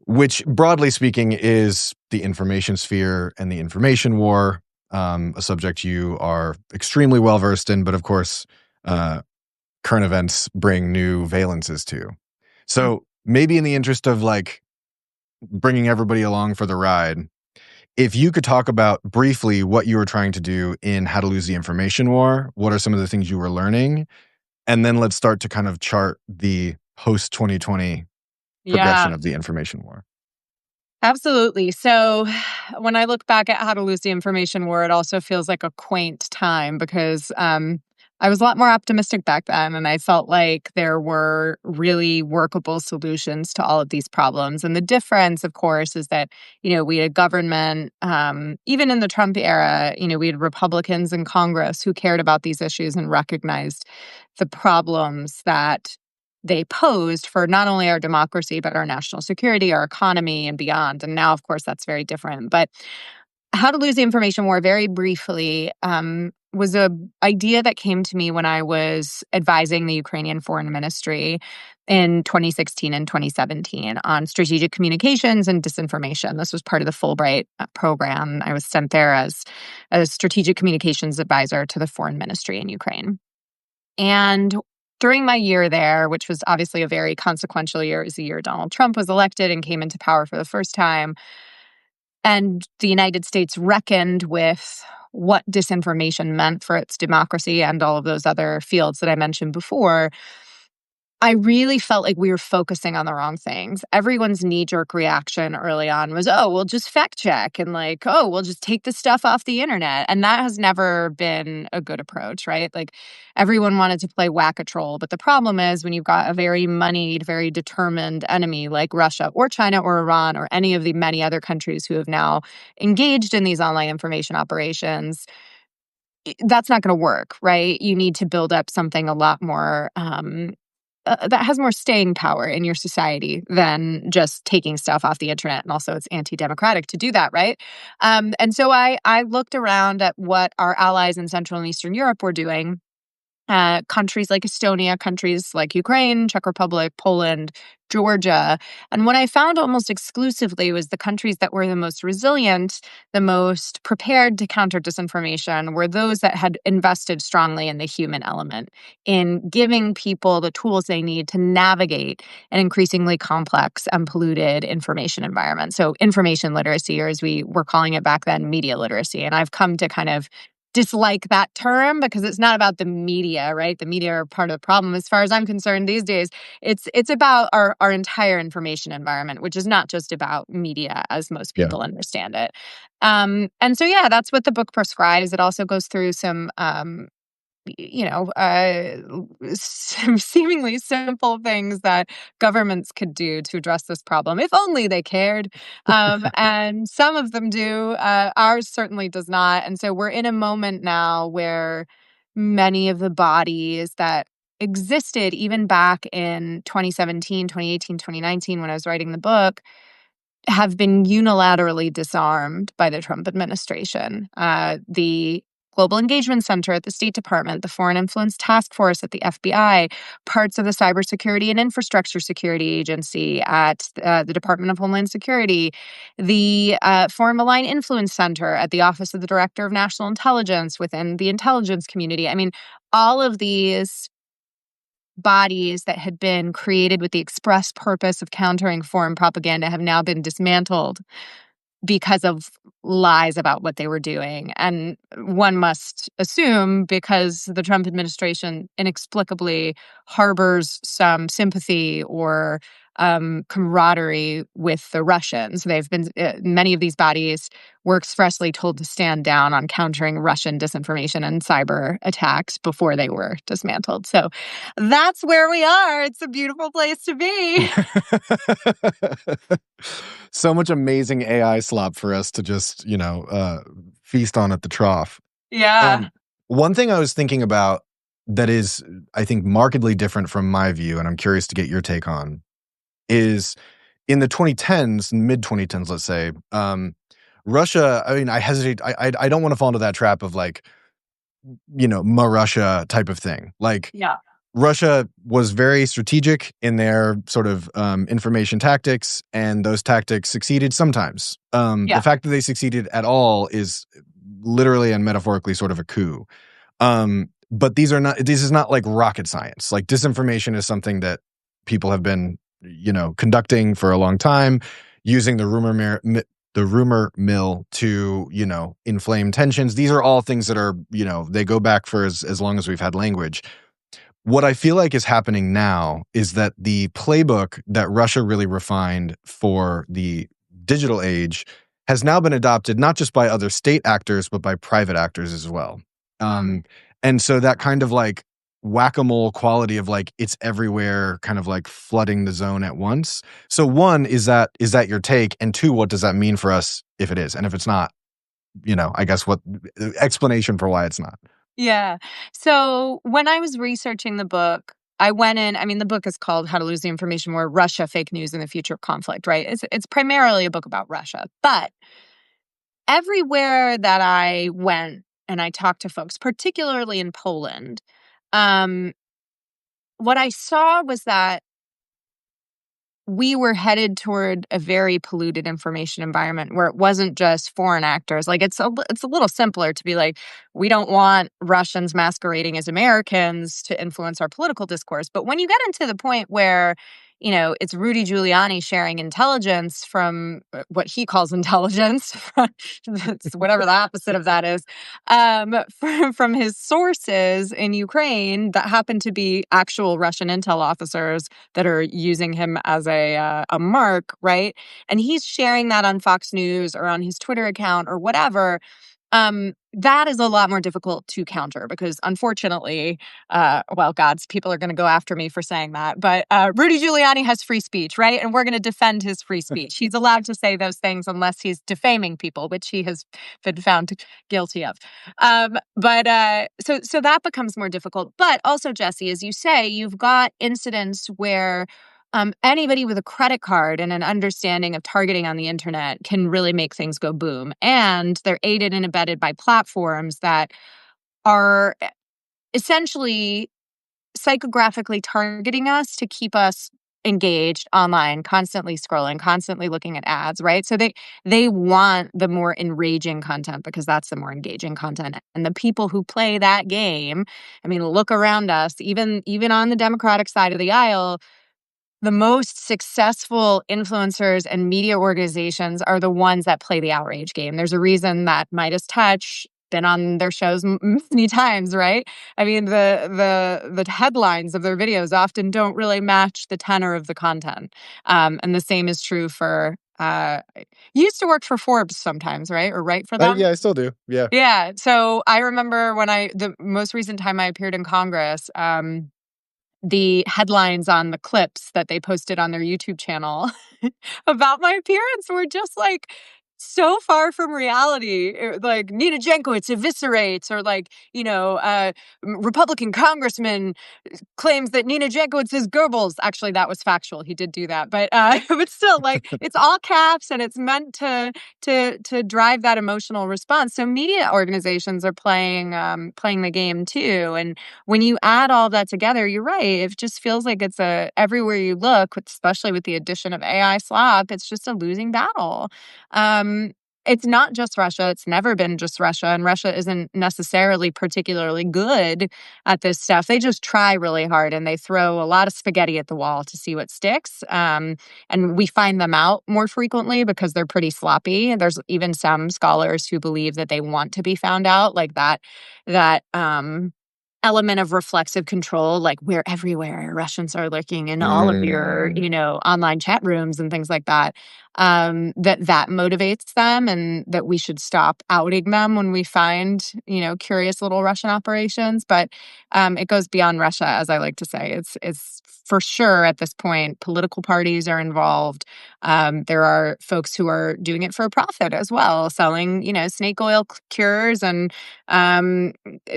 which broadly speaking is the information sphere and the information war, a subject you are extremely well versed in, but of course, current events bring new valences to. So maybe in the interest of like bringing everybody along for the ride, if you could talk about briefly what you were trying to do in How to Lose the Information War, what are some of the things you were learning? And then let's start to kind of chart the post-2020 progression of the information war. Absolutely. So when I look back at How to Lose the Information War, it also feels like a quaint time because I was a lot more optimistic back then, and I felt like there were really workable solutions to all of these problems. And the difference, of course, is that, we had a government, even in the Trump era, we had Republicans in Congress who cared about these issues and recognized the problems that they posed for not only our democracy, but our national security, our economy, and beyond. And now, of course, that's very different. But How to Lose the Information War, very briefly, was an idea that came to me when I was advising the Ukrainian Foreign Ministry in 2016 and 2017 on strategic communications and disinformation. This was part of the Fulbright program. I was sent there as a strategic communications advisor to the Foreign Ministry in Ukraine. And during my year there, which was obviously a very consequential year, it was the year Donald Trump was elected and came into power for the first time, and the United States reckoned with what disinformation meant for its democracy and all of those other fields that I mentioned before, I really felt like we were focusing on the wrong things. Everyone's knee-jerk reaction early on was, oh, we'll just fact check, and like, oh, we'll just take the stuff off the internet. And that has never been a good approach, right? Like, everyone wanted to play whack-a-troll. But the problem is when you've got a very moneyed, very determined enemy like Russia or China or Iran or any of the many other countries who have now engaged in these online information operations, that's not going to work, right? You need to build up something a lot more that has more staying power in your society than just taking stuff off the internet. And also it's anti-democratic to do that, right? And so I looked around at what our allies in Central and Eastern Europe were doing. Countries like Estonia, countries like Ukraine, Czech Republic, Poland, Georgia. And what I found almost exclusively was the countries that were the most resilient, the most prepared to counter disinformation were those that had invested strongly in the human element, in giving people the tools they need to navigate an increasingly complex and polluted information environment. So information literacy, or as we were calling it back then, media literacy. And I've come to kind of dislike that term because it's not about the media, right? The media are part of the problem. As far as I'm concerned these days, it's about our entire information environment, which is not just about media as most people understand it. And so, that's what the book prescribes. It also goes through some some seemingly simple things that governments could do to address this problem, if only they cared. And some of them do. Ours certainly does not. And so we're in a moment now where many of the bodies that existed even back in 2017, 2018, 2019, when I was writing the book, have been unilaterally disarmed by the Trump administration. The Global Engagement Center at the State Department, the Foreign Influence Task Force at the FBI, parts of the Cybersecurity and Infrastructure Security Agency at the Department of Homeland Security, the Foreign Malign Influence Center at the Office of the Director of National Intelligence within the intelligence community. I mean, all of these bodies that had been created with the express purpose of countering foreign propaganda have now been dismantled because of lies about what they were doing. And one must assume because the Trump administration inexplicably harbors some sympathy or camaraderie with the Russians. They've been, many of these bodies were expressly told to stand down on countering Russian disinformation and cyber attacks before they were dismantled. So that's where we are. It's a beautiful place to be. So much amazing AI slop for us to just, feast on at the trough. Yeah. One thing I was thinking about that is, I think, markedly different from my view, and I'm curious to get your take on, is in the 2010s, mid-2010s, let's say, Russia, I mean, I hesitate, I don't want to fall into that trap of like, Ma Russia type of thing. Like, Russia was very strategic in their sort of information tactics, and those tactics succeeded sometimes. Yeah. The fact that they succeeded at all is literally and metaphorically sort of a coup. But this is not like rocket science. Like, disinformation is something that people have been, conducting for a long time, using the rumor mill to, inflame tensions. These are all things that are, they go back for as long as we've had language. What I feel like is happening now is that the playbook that Russia really refined for the digital age has now been adopted not just by other state actors, but by private actors as well. And so that kind of like whack-a-mole quality of like it's everywhere, kind of like flooding the zone at once. So one, is that your take? And two, what does that mean for us if it is? And if it's not, I guess what explanation for why it's not. Yeah. So when I was researching the book, I went in. I mean, the book is called "How to Lose the Information War: Russia, Fake News, and the Future of Conflict." Right? It's primarily a book about Russia, but everywhere that I went and I talked to folks, particularly in Poland, what I saw was that we were headed toward a very polluted information environment where it wasn't just foreign actors. Like, it's a little simpler to be like, we don't want Russians masquerading as Americans to influence our political discourse. But when you get into the point where, it's Rudy Giuliani sharing intelligence from what he calls intelligence, whatever the opposite of that is, from his sources in Ukraine that happen to be actual Russian intel officers that are using him as a mark, right? And he's sharing that on Fox News or on his Twitter account or whatever. That is a lot more difficult to counter because, unfortunately, God's people are going to go after me for saying that. But Rudy Giuliani has free speech, right? And we're going to defend his free speech. He's allowed to say those things unless he's defaming people, which he has been found guilty of. So that becomes more difficult. But also, Jesse, as you say, you've got incidents where anybody with a credit card and an understanding of targeting on the internet can really make things go boom. And they're aided and abetted by platforms that are essentially psychographically targeting us to keep us engaged online, constantly scrolling, constantly looking at ads, right? So they want the more enraging content because that's the more engaging content. And the people who play that game, I mean, look around us, even on the Democratic side of the aisle, the most successful influencers and media organizations are the ones that play the outrage game. There's a reason that Midas Touch been on their shows many times, right? I mean, the headlines of their videos often don't really match the tenor of the content. And the same is true for you used to work for Forbes sometimes, right? Or write for them? Yeah, I still do. Yeah. Yeah. So I remember when the most recent time I appeared in Congress, the headlines on the clips that they posted on their YouTube channel about my appearance were just like so far from reality. Like, Nina Jankowicz eviscerates, or like, Republican congressman claims that Nina Jankowicz is Goebbels. Actually, that was factual. He did do that, but but still, like, it's all caps and it's meant to drive that emotional response. So media organizations are playing the game too. And when you add all that together, you're right. It just feels like it's everywhere you look, especially with the addition of AI slop. It's just a losing battle. It's not just Russia. It's never been just Russia. And Russia isn't necessarily particularly good at this stuff. They just try really hard and they throw a lot of spaghetti at the wall to see what sticks. And we find them out more frequently because they're pretty sloppy. There's even some scholars who believe that they want to be found out, like that element of reflexive control, like, we're everywhere. Russians are lurking in all of your, online chat rooms and things like that. That motivates them, and that we should stop outing them when we find, curious little Russian operations. But it goes beyond Russia, as I like to say. It's for sure at this point, political parties are involved. There are folks who are doing it for a profit as well, selling, snake oil cures and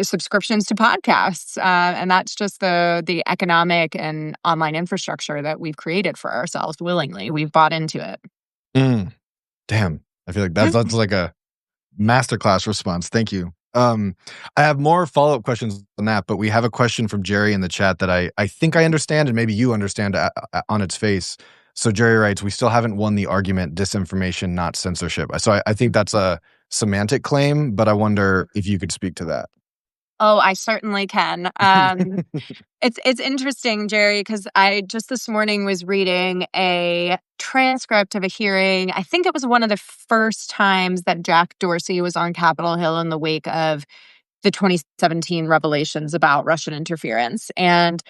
subscriptions to podcasts. And that's just the economic and online infrastructure that we've created for ourselves willingly. We've bought into it. Damn. I feel like that's like a masterclass response. Thank you. I have more follow-up questions on that, but we have a question from Jerry in the chat that I think I understand, and maybe you understand on its face. So Jerry writes, we still haven't won the argument, disinformation, not censorship. So I think that's a semantic claim, but I wonder if you could speak to that. Oh, I certainly can. It's interesting, Jerry, because I just this morning was reading a transcript of a hearing. I think it was one of the first times that Jack Dorsey was on Capitol Hill in the wake of the 2017 revelations about Russian interference. And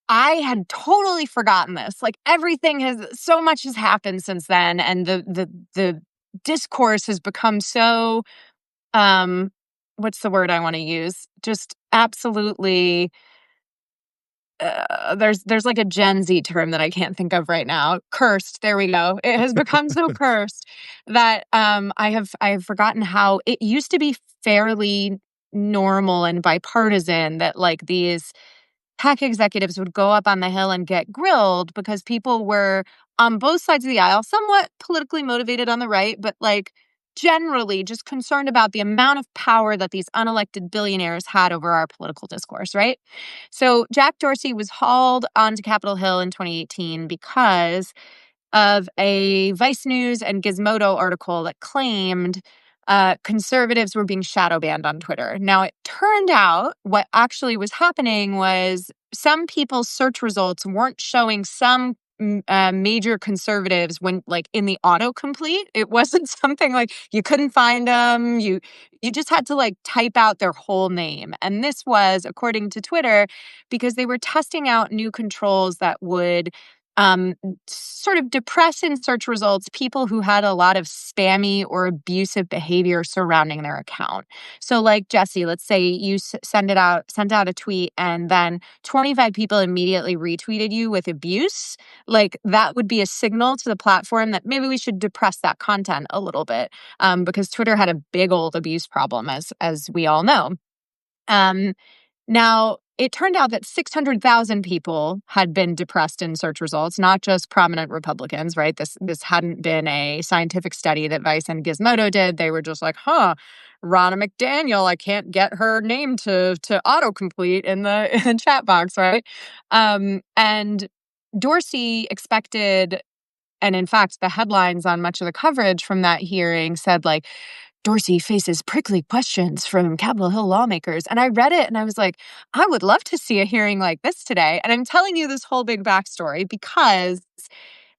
I had totally forgotten this. Like so much has happened since then, and the discourse has become so what's the word I want to use? Just absolutely there's like a Gen Z term that I can't think of right now. Cursed. There we go. It has become so cursed that I have forgotten how it used to be fairly normal and bipartisan that like these tech executives would go up on the Hill and get grilled because people were on both sides of the aisle, somewhat politically motivated on the right, but like generally just concerned about the amount of power that these unelected billionaires had over our political discourse, right? So Jack Dorsey was hauled onto Capitol Hill in 2018 because of a Vice News and Gizmodo article that claimed conservatives were being shadow banned on Twitter. Now, it turned out what actually was happening was some people's search results weren't showing some major conservatives when like in the autocomplete. It wasn't something like you couldn't find them. You just had to like type out their whole name. And this was, according to Twitter, because they were testing out new controls that would sort of depress in search results people who had a lot of spammy or abusive behavior surrounding their account. So like Jesse, let's say you sent out a tweet and then 25 people immediately retweeted you with abuse. Like that would be a signal to the platform that maybe we should depress that content a little bit because Twitter had a big old abuse problem, as we all know. Now, it turned out that 600,000 people had been depressed in search results, not just prominent Republicans, right? This hadn't been a scientific study that Vice and Gizmodo did. They were just like, Ronna McDaniel, I can't get her name to autocomplete in the chat box, right? And Dorsey expected, and in fact, the headlines on much of the coverage from that hearing said like, Dorsey faces prickly questions from Capitol Hill lawmakers. And I read it and I was like, I would love to see a hearing like this today. And I'm telling you this whole big backstory because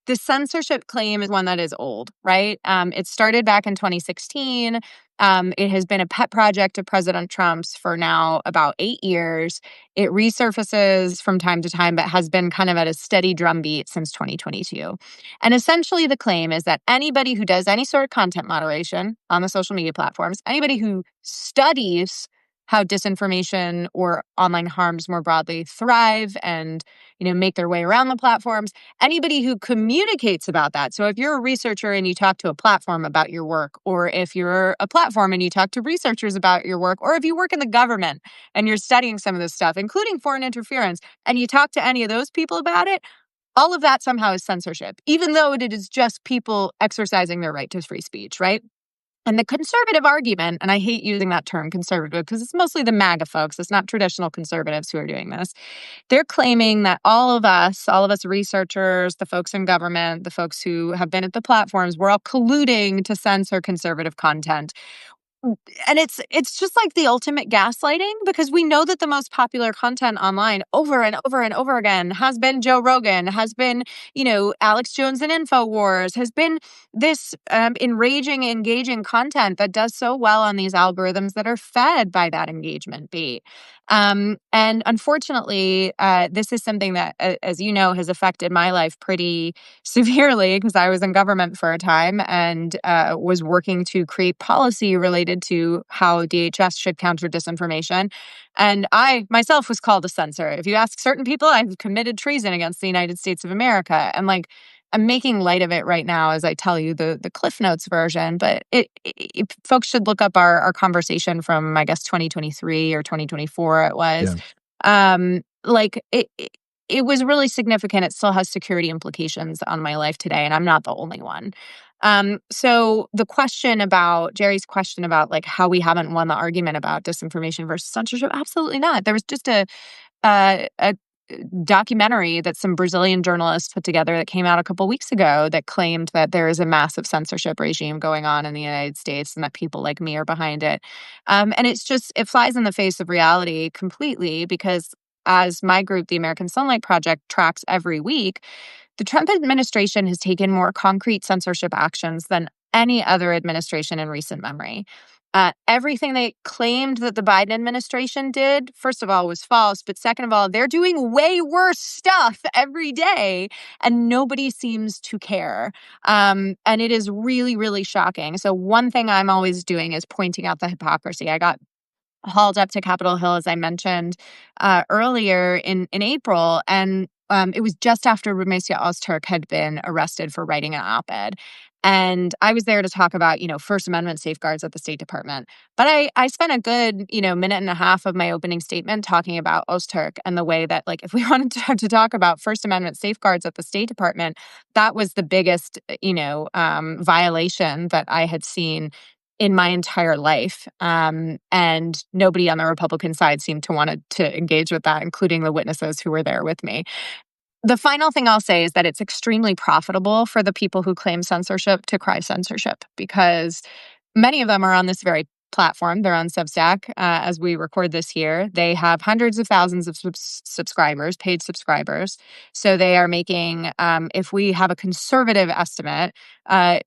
the censorship claim is one that is old, right? It started back in 2016. It has been a pet project of President Trump's for now about 8 years. It resurfaces from time to time, but has been kind of at a steady drumbeat since 2022. And essentially, the claim is that anybody who does any sort of content moderation on the social media platforms, anybody who studies how disinformation or online harms more broadly thrive and make their way around the platforms, anybody who communicates about that. So if you're a researcher and you talk to a platform about your work, or if you're a platform and you talk to researchers about your work, or if you work in the government and you're studying some of this stuff, including foreign interference, and you talk to any of those people about it, all of that somehow is censorship, even though it is just people exercising their right to free speech, right? And the conservative argument, and I hate using that term conservative because it's mostly the MAGA folks, it's not traditional conservatives who are doing this. They're claiming that all of us researchers, the folks in government, the folks who have been at the platforms, we're all colluding to censor conservative content. And it's just like the ultimate gaslighting because we know that the most popular content online over and over and over again has been Joe Rogan, has been, Alex Jones and InfoWars, has been this enraging, engaging content that does so well on these algorithms that are fed by that engagement bait. And unfortunately, this is something that, as you know, has affected my life pretty severely because I was in government for a time and was working to create policy related to how DHS should counter disinformation. And I myself was called a censor. If you ask certain people, I've committed treason against the United States of America. And I'm making light of it right now as I tell you the Cliff Notes version, but folks should look up our conversation from, I guess, 2023 or 2024 it was. Yeah. it was really significant. It still has security implications on my life today, and I'm not the only one. So the question about Jerry's question about like how we haven't won the argument about disinformation versus censorship, absolutely not. There was just a documentary that some Brazilian journalists put together that came out a couple weeks ago that claimed that there is a massive censorship regime going on in the United States and that people like me are behind it. And it flies in the face of reality completely because as my group, the American Sunlight Project, tracks every week, the Trump administration has taken more concrete censorship actions than any other administration in recent memory. Everything they claimed that the Biden administration did, first of all, was false. But second of all, they're doing way worse stuff every day, and nobody seems to care. And it is really, really shocking. So one thing I'm always doing is pointing out the hypocrisy. I got hauled up to Capitol Hill, as I mentioned earlier in April, and it was just after Rumesia Ozturk had been arrested for writing an op-ed. And I was there to talk about, First Amendment safeguards at the State Department. But I spent a good, minute and a half of my opening statement talking about Ozturk and the way that, like, if we wanted to talk about First Amendment safeguards at the State Department, that was the biggest, violation that I had seen in my entire life. And nobody on the Republican side seemed to want to engage with that, including the witnesses who were there with me. The final thing I'll say is that it's extremely profitable for the people who claim censorship to cry censorship because many of them are on this very platform. They're on Substack as we record this here. They have hundreds of thousands of subscribers, paid subscribers. So they are making, if we have a conservative estimate, at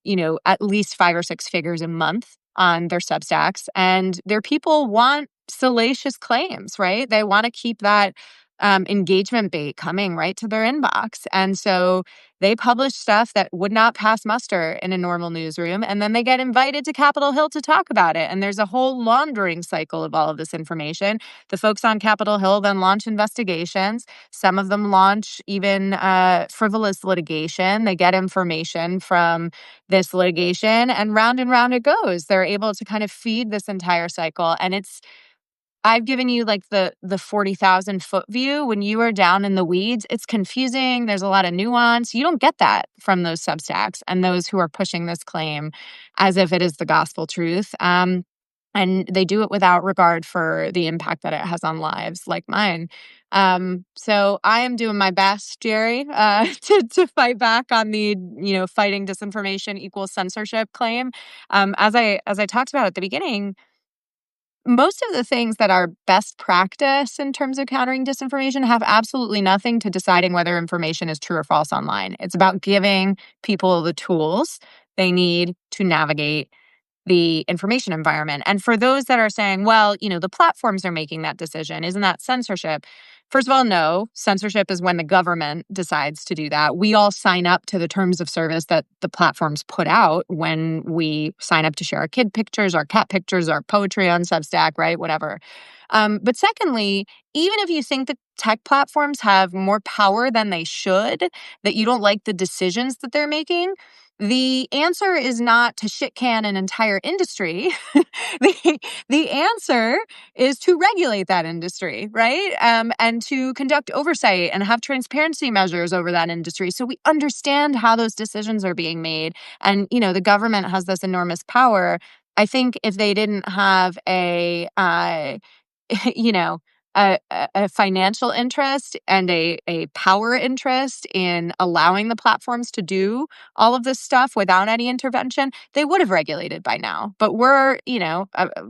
least 5 or 6 figures a month on their Substacks. And their people want salacious claims, right? They want to keep that engagement bait coming right to their inbox. And so they publish stuff that would not pass muster in a normal newsroom. And then they get invited to Capitol Hill to talk about it. And there's a whole laundering cycle of all of this information. The folks on Capitol Hill then launch investigations. Some of them launch even frivolous litigation. They get information from this litigation and round it goes. They're able to kind of feed this entire cycle. And I've given you like the 40,000 foot view. When you are down in the weeds, it's confusing. There's a lot of nuance. You don't get that from those Substacks and those who are pushing this claim as if it is the gospel truth. And they do it without regard for the impact that it has on lives like mine. So I am doing my best, Jerry, to fight back on the, fighting disinformation equals censorship claim. As I talked about at the beginning, most of the things that are best practice in terms of countering disinformation have absolutely nothing to deciding whether information is true or false online. It's about giving people the tools they need to navigate the information environment. And for those that are saying, well, the platforms are making that decision, isn't that censorship? First of all, no. Censorship is when the government decides to do that. We all sign up to the terms of service that the platforms put out when we sign up to share our kid pictures, our cat pictures, our poetry on Substack, right? Whatever. But secondly, even if you think that tech platforms have more power than they should, that you don't like the decisions that they're making, the answer is not to shit can an entire industry. The answer is to regulate that industry, right? And to conduct oversight and have transparency measures over that industry so we understand how those decisions are being made. And, the government has this enormous power. I think if they didn't have a a financial interest and a power interest in allowing the platforms to do all of this stuff without any intervention, they would have regulated by now. But we're,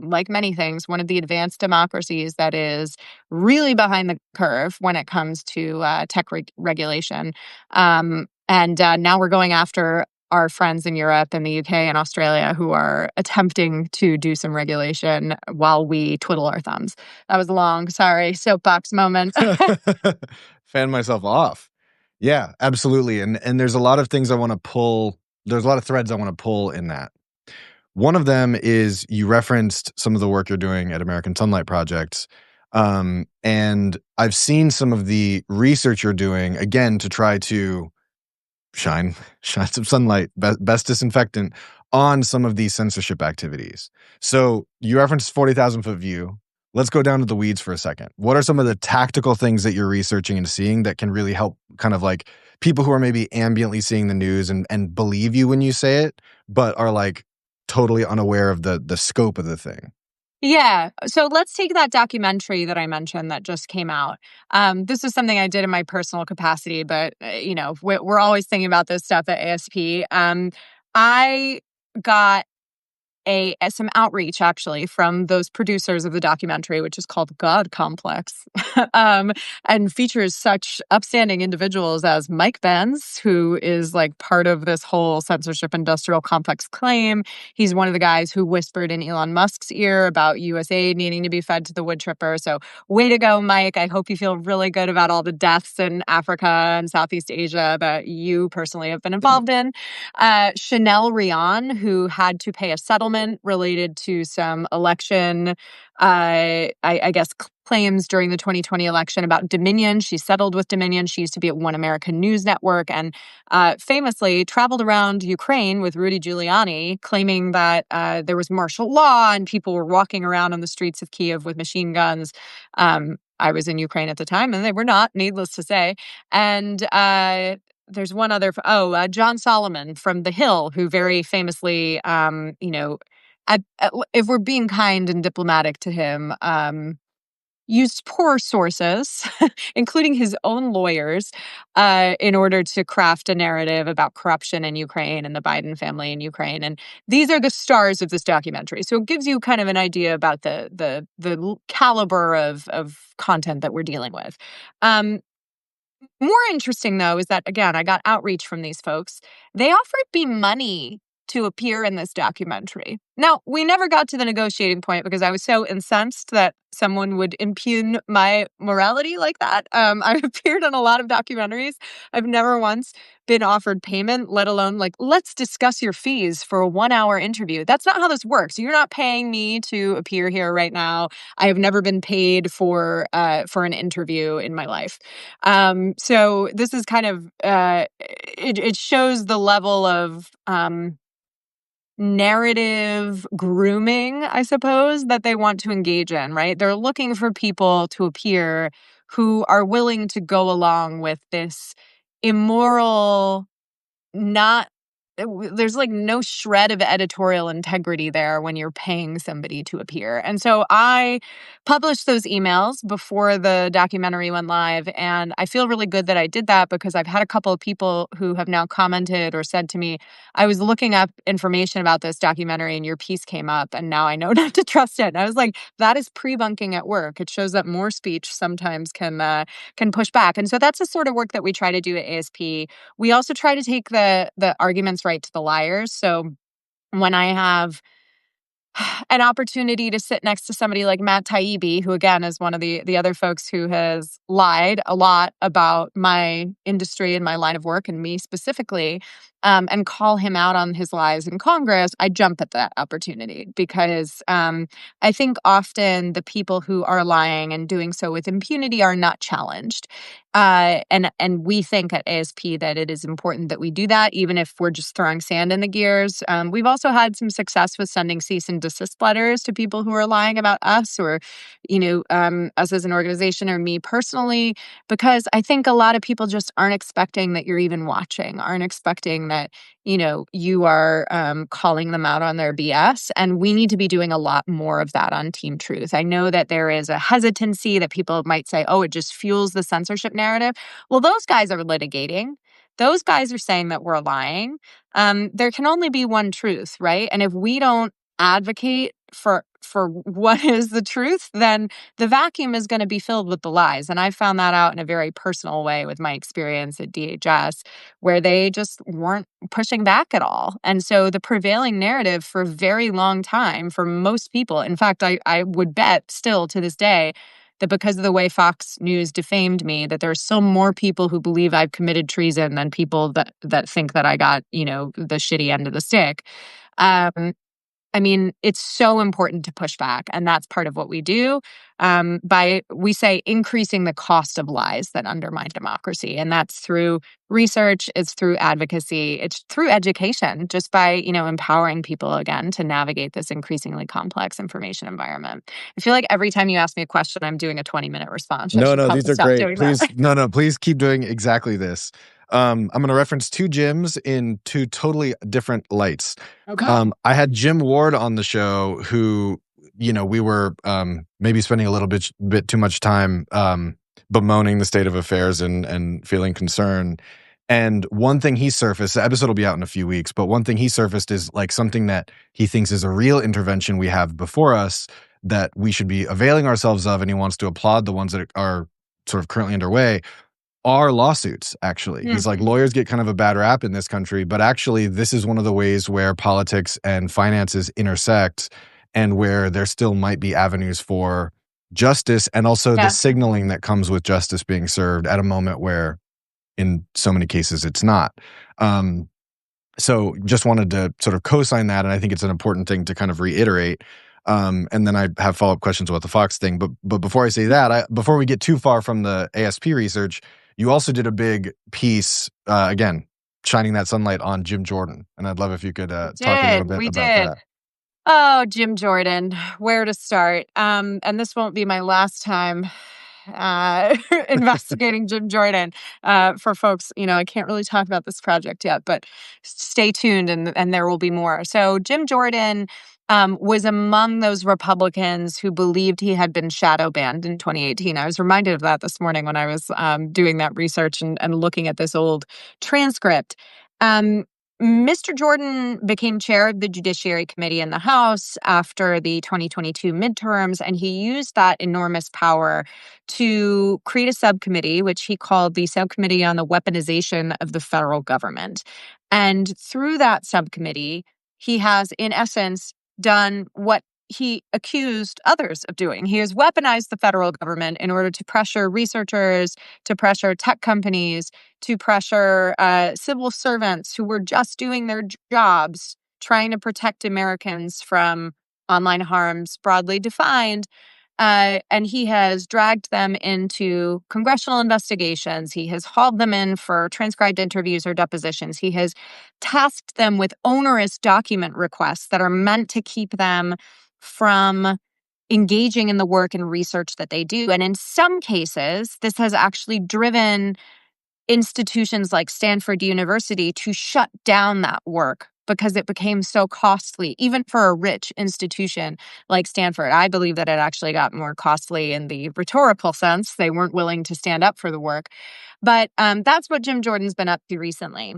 like many things, one of the advanced democracies that is really behind the curve when it comes to tech regulation. And now we're going after our friends in Europe and the UK and Australia who are attempting to do some regulation while we twiddle our thumbs. That was long. Sorry. Soapbox moment. Fan myself off. Yeah, absolutely. And there's a lot of things I want to pull. There's a lot of threads I want to pull in that. One of them is you referenced some of the work you're doing at American Sunlight Project. And I've seen some of the research you're doing, again, to try to shine some sunlight, best disinfectant on some of these censorship activities. So you referenced 40,000 foot view. let's go down to the weeds for a second. What are some of the tactical things that you're researching and seeing that can really help kind of like people who are maybe ambiently seeing the news and believe you when you say it, but are like totally unaware of the scope of the thing? Yeah. So let's take that documentary that I mentioned that just came out. This is something I did in my personal capacity, but we're always thinking about this stuff at ASP. I got some outreach actually from those producers of the documentary, which is called God Complex, and features such upstanding individuals as Mike Benz, who is like part of this whole censorship industrial complex claim. He's one of the guys who whispered in Elon Musk's ear about US aid needing to be fed to the wood chipper. So way to go, Mike. I hope you feel really good about all the deaths in Africa and Southeast Asia that you personally have been involved in. Chanel Rion, who had to pay a settlement related to some election, I guess, claims during the 2020 election about Dominion. She settled with Dominion. She used to be at One American News Network and famously traveled around Ukraine with Rudy Giuliani, claiming that there was martial law and people were walking around on the streets of Kiev with machine guns. I was in Ukraine at the time, and they were not, needless to say. And there's one other, John Solomon from The Hill, who very famously, if we're being kind and diplomatic to him, used poor sources, including his own lawyers, in order to craft a narrative about corruption in Ukraine and the Biden family in Ukraine. And these are the stars of this documentary. So it gives you kind of an idea about the caliber of content that we're dealing with. More interesting, though, is that, again, I got outreach from these folks. They offered me money to appear in this documentary. Now, we never got to the negotiating point because I was so incensed that someone would impugn my morality like that. I've appeared in a lot of documentaries. I've never once been offered payment, let alone like, let's discuss your fees for a 1-hour interview. That's not how this works. You're not paying me to appear here right now. I have never been paid for an interview in my life. So this is kind of it shows the level of narrative grooming, I suppose, that they want to engage in, right? They're looking for people to appear who are willing to go along with this immoral, not there's like no shred of editorial integrity there when you're paying somebody to appear. And so I published those emails before the documentary went live. And I feel really good that I did that because I've had a couple of people who have now commented or said to me, I was looking up information about this documentary and your piece came up and now I know not to trust it. And I was like, that is pre-bunking at work. It shows that more speech sometimes can push back. And so that's the sort of work that we try to do at ASP. We also try to take the arguments right to the liars. So when I have an opportunity to sit next to somebody like Matt Taibbi, who again is one of the other folks who has lied a lot about my industry and my line of work and me specifically, and call him out on his lies in Congress, I jump at that opportunity because I think often the people who are lying and doing so with impunity are not challenged. And we think at ASP that it is important that we do that, even if we're just throwing sand in the gears. We've also had some success with sending cease and desist letters to people who are lying about us or, us as an organization or me personally, because I think a lot of people just aren't expecting that you're even watching, aren't expecting that, you are calling them out on their BS. And we need to be doing a lot more of that on Team Truth. I know that there is a hesitancy that people might say, oh, it just fuels the censorship narrative. Well, those guys are litigating. Those guys are saying that we're lying. There can only be one truth, right? And if we don't advocate for what is the truth, then the vacuum is going to be filled with the lies. And I found that out in a very personal way with my experience at DHS, where they just weren't pushing back at all. And so the prevailing narrative for a very long time for most people, in fact, I would bet still to this day, that because of the way Fox News defamed me, that there are still more people who believe I've committed treason than people that think that I got, the shitty end of the stick. I mean, it's so important to push back, and that's part of what we do by, we say, increasing the cost of lies that undermine democracy. And that's through research, it's through advocacy, it's through education, just by, empowering people again to navigate this increasingly complex information environment. I feel like every time you ask me a question, I'm doing a 20-minute response. I should No, probably these are stop great. doing that. Please, please keep doing exactly this. I'm going to reference two Jims in two totally different lights. Okay. I had Jim Ward on the show who, we were maybe spending a little bit too much time bemoaning the state of affairs and feeling concern. And one thing he surfaced, the episode will be out in a few weeks, but one thing he surfaced is like something that he thinks is a real intervention we have before us that we should be availing ourselves of, and he wants to applaud the ones that are sort of currently underway, are lawsuits, actually. He's like, lawyers get kind of a bad rap in this country, but actually this is one of the ways where politics and finances intersect and where there still might be avenues for justice, and also the signaling that comes with justice being served at a moment where in so many cases it's not. So just wanted to sort of co-sign that, and I think it's an important thing to kind of reiterate. And then I have follow-up questions about the Fox thing. But before I say that, before we get too far from the ASP research, you also did a big piece, again, shining that sunlight on Jim Jordan. And I'd love if you could talk a little bit about that. Oh, Jim Jordan, where to start? And this won't be my last time investigating Jim Jordan. For folks, I can't really talk about this project yet, but stay tuned and there will be more. So Jim Jordan was among those Republicans who believed he had been shadow banned in 2018. I was reminded of that this morning when I was doing that research and looking at this old transcript. Mr. Jordan became chair of the Judiciary Committee in the House after the 2022 midterms, and he used that enormous power to create a subcommittee, which he called the Subcommittee on the Weaponization of the Federal Government. And through that subcommittee, he has, in essence, done what he accused others of doing. He has weaponized the federal government in order to pressure researchers, to pressure tech companies, to pressure civil servants who were just doing their jobs, trying to protect Americans from online harms broadly defined. And he has dragged them into congressional investigations. He has hauled them in for transcribed interviews or depositions. He has tasked them with onerous document requests that are meant to keep them from engaging in the work and research that they do. And in some cases, this has actually driven institutions like Stanford University to shut down that work because it became so costly, even for a rich institution like Stanford. I believe that it actually got more costly in the rhetorical sense. They weren't willing to stand up for the work. But that's what Jim Jordan's been up to recently.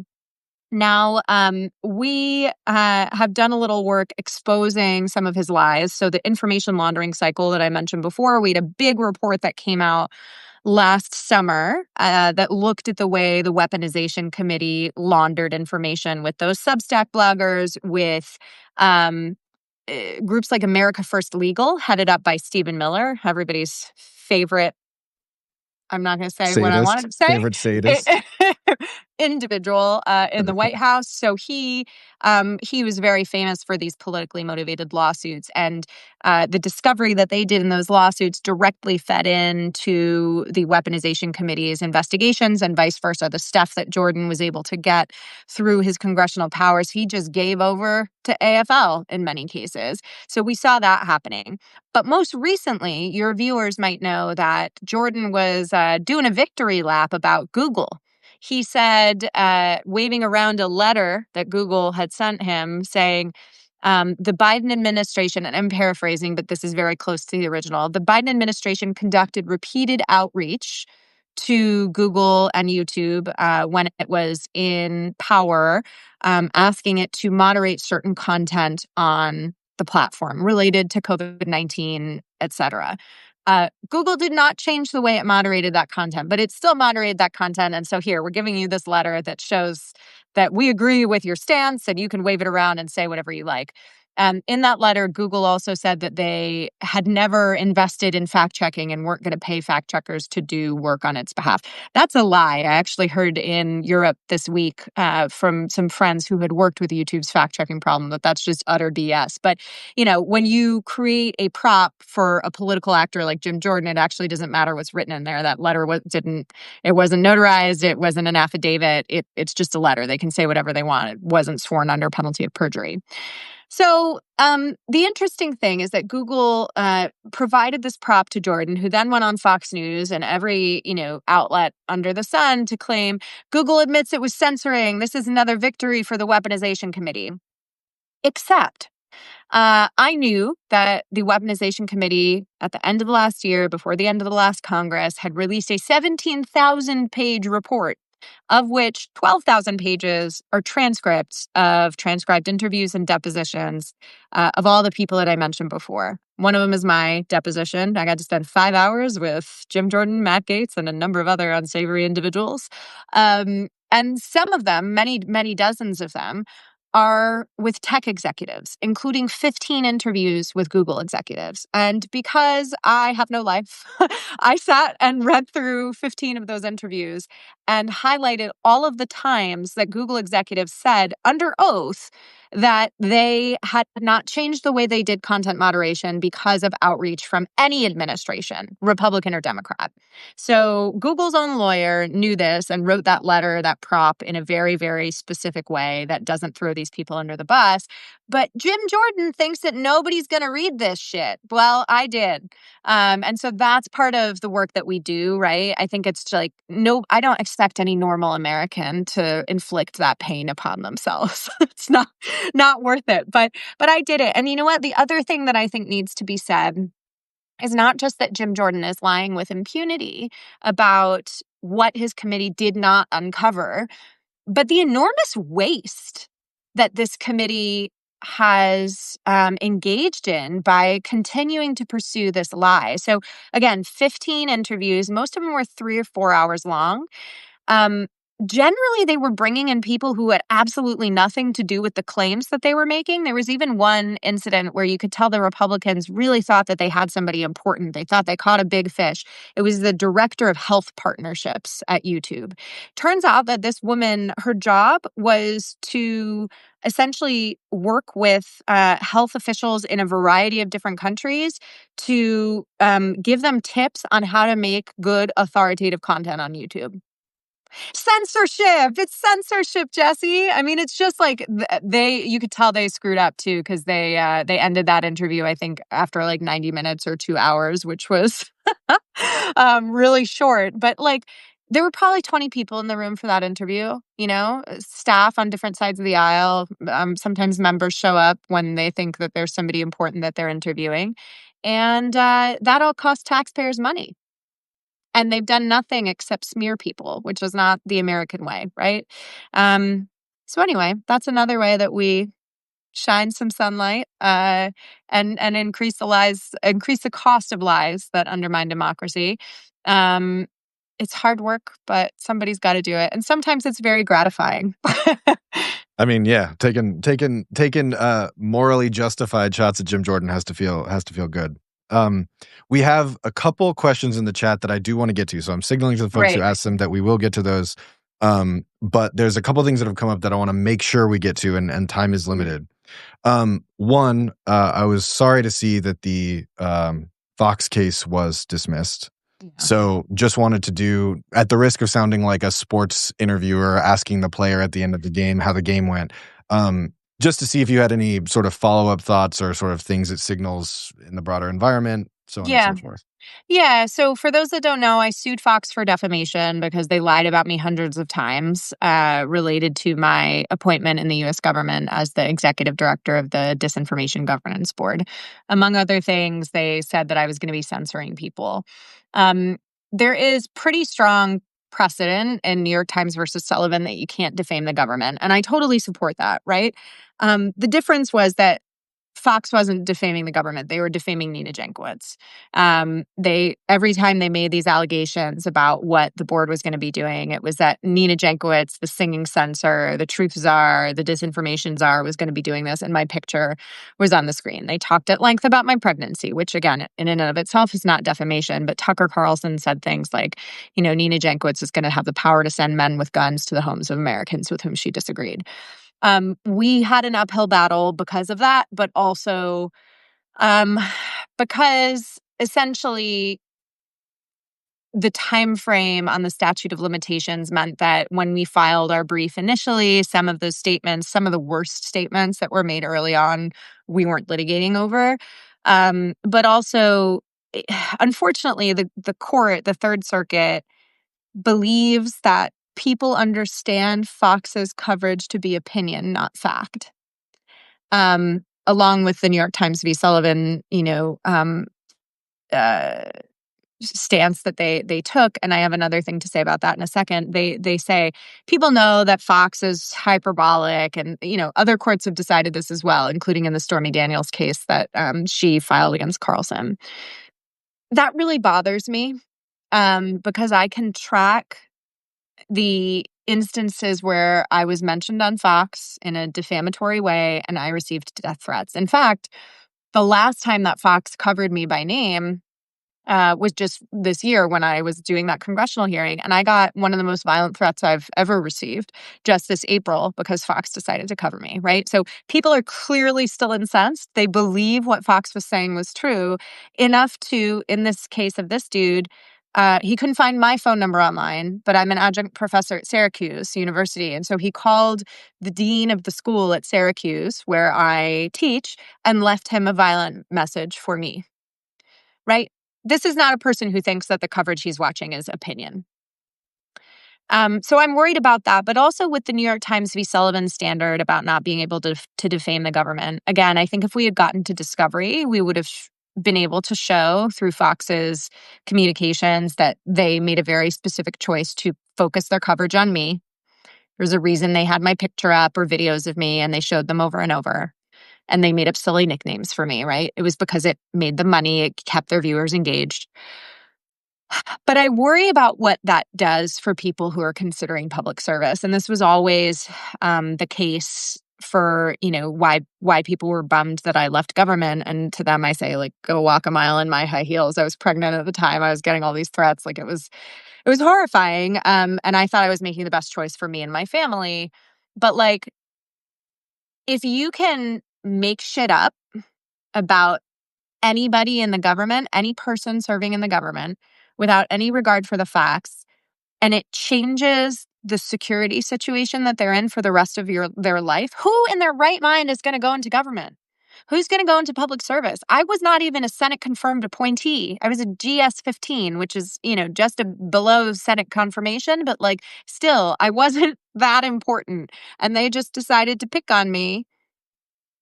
Now, we have done a little work exposing some of his lies. So the information laundering cycle that I mentioned before, we had a big report that came out last summer that looked at the way the Weaponization Committee laundered information with those Substack bloggers, with groups like America First Legal, headed up by Stephen Miller, everybody's favorite. I'm not going to say what I wanted to say. Favorite sadist. Individual in the White House. So he was very famous for these politically motivated lawsuits, and the discovery that they did in those lawsuits directly fed into the Weaponization Committee's investigations, and vice versa. The stuff that Jordan was able to get through his congressional powers, he just gave over to AFL in many cases. So we saw that happening. But most recently, your viewers might know that Jordan was doing a victory lap about Google. He said, waving around a letter that Google had sent him saying, the Biden administration, and I'm paraphrasing, but this is very close to the original, the Biden administration conducted repeated outreach to Google and YouTube when it was in power, asking it to moderate certain content on the platform related to COVID-19, et cetera. Google did not change the way it moderated that content, but it still moderated that content. And so here, we're giving you this letter that shows that we agree with your stance and you can wave it around and say whatever you like. In that letter, Google also said that they had never invested in fact-checking and weren't going to pay fact-checkers to do work on its behalf. That's a lie. I actually heard in Europe this week from some friends who had worked with YouTube's fact-checking problem that that's just utter BS. But, when you create a prop for a political actor like Jim Jordan, it actually doesn't matter what's written in there. That letter it wasn't notarized. It wasn't an affidavit. It's just a letter. They can say whatever they want. It wasn't sworn under penalty of perjury. So the interesting thing is that Google provided this prop to Jordan, who then went on Fox News and every outlet under the sun to claim Google admits it was censoring. This is another victory for the Weaponization Committee. Except I knew that the Weaponization Committee at the end of the last year, before the end of the last Congress, had released a 17,000-page report, of which 12,000 pages are transcripts of transcribed interviews and depositions of all the people that I mentioned before. One of them is my deposition. I got to spend 5 hours with Jim Jordan, Matt Gaetz, and a number of other unsavory individuals. And some of them, many, many dozens of them, are with tech executives, including 15 interviews with Google executives. And because I have no life, I sat and read through 15 of those interviews and highlighted all of the times that Google executives said under oath that they had not changed the way they did content moderation because of outreach from any administration, Republican or Democrat. So Google's own lawyer knew this and wrote that letter, that prop, in a very, very specific way that doesn't throw these people under the bus. But Jim Jordan thinks that nobody's going to read this shit. Well, I did. And so that's part of the work that we do, right? I think it's like, I don't expect any normal American to inflict that pain upon themselves. It's not worth it. But I did it. And you know what? The other thing that I think needs to be said is not just that Jim Jordan is lying with impunity about what his committee did not uncover, but the enormous waste that this committee has engaged in by continuing to pursue this lie. So again, 15 interviews, most of them were 3 or 4 hours long. Generally, they were bringing in people who had absolutely nothing to do with the claims that they were making. There was even one incident where you could tell the Republicans really thought that they had somebody important. They thought they caught a big fish. It was the director of health partnerships at YouTube. Turns out that this woman, her job was to essentially work with health officials in a variety of different countries to give them tips on how to make good, authoritative content on YouTube. Censorship. It's censorship, Jesse. I mean, it's just like you could tell they screwed up too, because they ended that interview, I think, after like 90 minutes or 2 hours, which was really short. But like, there were probably 20 people in the room for that interview, staff on different sides of the aisle. Sometimes members show up when they think that there's somebody important that they're interviewing. And that all costs taxpayers money. And they've done nothing except smear people, which is not the American way, right? So anyway, that's another way that we shine some sunlight and increase the cost of lies that undermine democracy. It's hard work, but somebody's got to do it, and sometimes it's very gratifying. I mean, yeah, taking morally justified shots at Jim Jordan has to feel good. We have a couple questions in the chat that I do want to get to, so I'm signaling to the folks who asked them that we will get to those. But there's a couple things that have come up that I want to make sure we get to, and time is limited. One, I was sorry to see that the Fox case was dismissed. Yeah. So just wanted to do, at the risk of sounding like a sports interviewer asking the player at the end of the game how the game went, just to see if you had any sort of follow-up thoughts or sort of things it signals in the broader environment, so on and so forth. Yeah. So for those that don't know, I sued Fox for defamation because they lied about me hundreds of times related to my appointment in the U.S. government as the executive director of the Disinformation Governance Board. Among other things, they said that I was going to be censoring people. There is pretty strong precedent in New York Times versus Sullivan that you can't defame the government. And I totally support that, right? The difference was that Fox wasn't defaming the government. They were defaming Nina Jankowicz. Every time they made these allegations about what the board was going to be doing, it was that Nina Jankowicz, the singing censor, the truth czar, the disinformation czar, was going to be doing this, and my picture was on the screen. They talked at length about my pregnancy, which, again, in and of itself is not defamation, but Tucker Carlson said things like, Nina Jankowicz is going to have the power to send men with guns to the homes of Americans with whom she disagreed. We had an uphill battle because of that, but also because essentially the time frame on the statute of limitations meant that when we filed our brief initially, some of those statements, some of the worst statements that were made early on, we weren't litigating over. But also, unfortunately, the court, the Third Circuit, believes that people understand Fox's coverage to be opinion, not fact. Along with the New York Times v. Sullivan, stance that they took, and I have another thing to say about that in a second. They say people know that Fox is hyperbolic, and other courts have decided this as well, including in the Stormy Daniels case that she filed against Carlson. That really bothers me because I can track the instances where I was mentioned on Fox in a defamatory way and I received death threats. In fact, the last time that Fox covered me by name was just this year when I was doing that congressional hearing. And I got one of the most violent threats I've ever received just this April because Fox decided to cover me, right? So people are clearly still incensed. They believe what Fox was saying was true enough to, in this case of this dude, he couldn't find my phone number online, but I'm an adjunct professor at Syracuse University. And so he called the dean of the school at Syracuse, where I teach, and left him a violent message for me, right? This is not a person who thinks that the coverage he's watching is opinion. So I'm worried about that, but also with the New York Times v. Sullivan standard about not being able to defame the government. Again, I think if we had gotten to discovery, we would have been able to show through Fox's communications that they made a very specific choice to focus their coverage on me. There's a reason they had my picture up or videos of me, and they showed them over and over. And they made up silly nicknames for me, right? It was because it made them money. It kept their viewers engaged. But I worry about what that does for people who are considering public service. And this was always the case for, why people were bummed that I left government. And to them, I say, like, go walk a mile in my high heels. I was pregnant at the time. I was getting all these threats. Like, it was horrifying. And I thought I was making the best choice for me and my family. But, like, if you can make shit up about anybody in the government, any person serving in the government, without any regard for the facts, and it changes the security situation that they're in for the rest of their life, who in their right mind is going to go into government? Who's going to go into public service? I was not even a Senate-confirmed appointee. I was a GS-15, which is, just below Senate confirmation, but, like, still, I wasn't that important. And they just decided to pick on me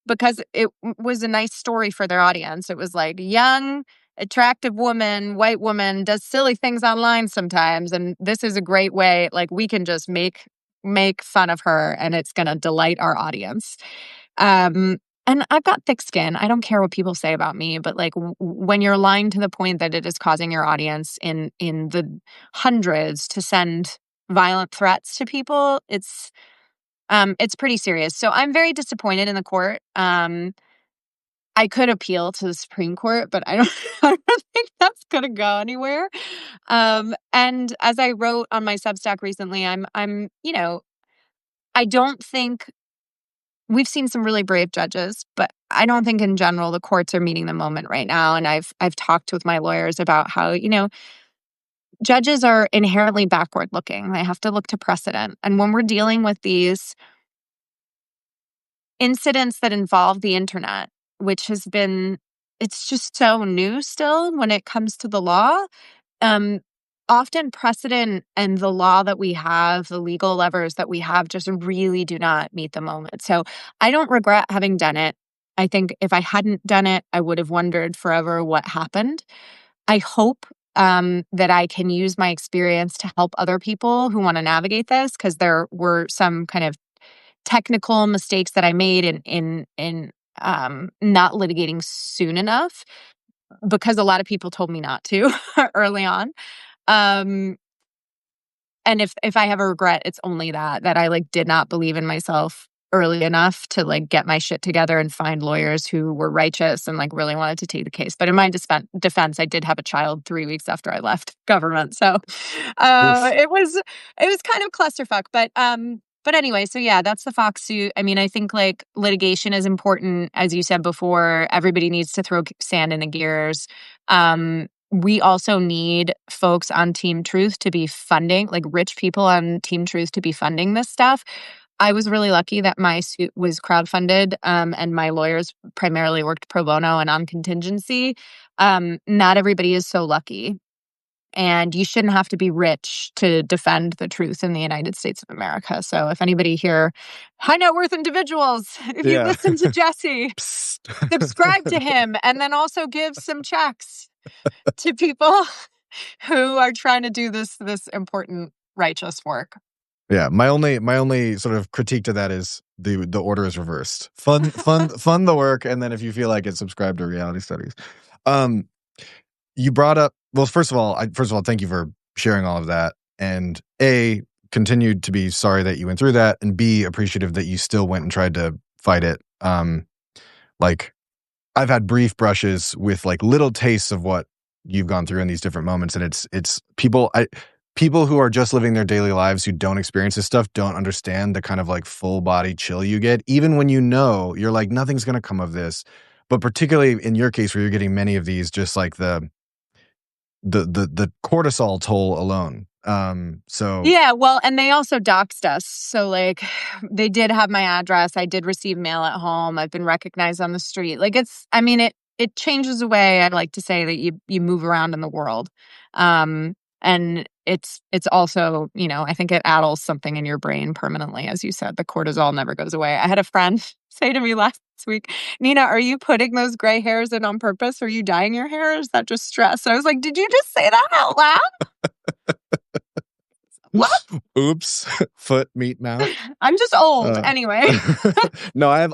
because it was a nice story for their audience. It was like, young, attractive woman, white woman, does silly things online sometimes. And this is a great way, like, we can just make fun of her and it's going to delight our audience. And I've got thick skin. I don't care what people say about me, but, like, when you're lying to the point that it is causing your audience in the hundreds to send violent threats to people, it's pretty serious. So I'm very disappointed in the court. I could appeal to the Supreme Court, but I don't think that's going to go anywhere. And as I wrote on my Substack recently, I don't think we've seen some really brave judges, but I don't think in general the courts are meeting the moment right now. And I've talked with my lawyers about how, judges are inherently backward looking. They have to look to precedent. And when we're dealing with these incidents that involve the internet, which it's just so new still when it comes to the law. Often precedent and the law that we have, the legal levers that we have, just really do not meet the moment. So I don't regret having done it. I think if I hadn't done it, I would have wondered forever what happened. I hope that I can use my experience to help other people who want to navigate this, because there were some kind of technical mistakes that I made in not litigating soon enough because a lot of people told me not to early on. Um, and if I have a regret, it's only that I like did not believe in myself early enough to like get my shit together and find lawyers who were righteous and like really wanted to take the case. But in my defense, I did have a child 3 weeks after I left government, so Oof. it was kind of clusterfuck. But anyway, so yeah, that's the Fox suit. I mean, I think like litigation is important, as you said before. Everybody needs to throw sand in the gears. We also need folks on Team Truth to be funding, like rich people on Team Truth to be funding this stuff. I was really lucky that my suit was crowdfunded, and my lawyers primarily worked pro bono and on contingency. Not everybody is so lucky. And you shouldn't have to be rich to defend the truth in the United States of America. So if anybody here, high net worth individuals, if you Yeah. listen to Jesse, Psst. subscribe to him and then also give some checks to people who are trying to do this important righteous work. Yeah, my only sort of critique to that is the order is reversed. Fund the work, and then if you feel like it, subscribe to Reality Studies. You brought up, well, first of all, thank you for sharing all of that, and A, continued to be sorry that you went through that, and B, appreciative that you still went and tried to fight it. Like I've had brief brushes with like little tastes of what you've gone through in these different moments, and it's people who are just living their daily lives who don't experience this stuff don't understand the kind of like full body chill you get, even when you know you're like nothing's going to come of this. But particularly in your case where you're getting many of these, just like the cortisol toll alone. So Yeah, well, and they also doxed us. So like they did have my address. I did receive mail at home. I've been recognized on the street. Like it changes the way I like to say that you move around in the world. And it's also, I think it addles something in your brain permanently. As you said, the cortisol never goes away. I had a friend say to me last week, Nina, are you putting those gray hairs in on purpose? Are you dyeing your hair? Or is that just stress? I was like, did you just say that out loud? What? Oops, foot, meat, mouth. I'm just old. Anyway. No, I've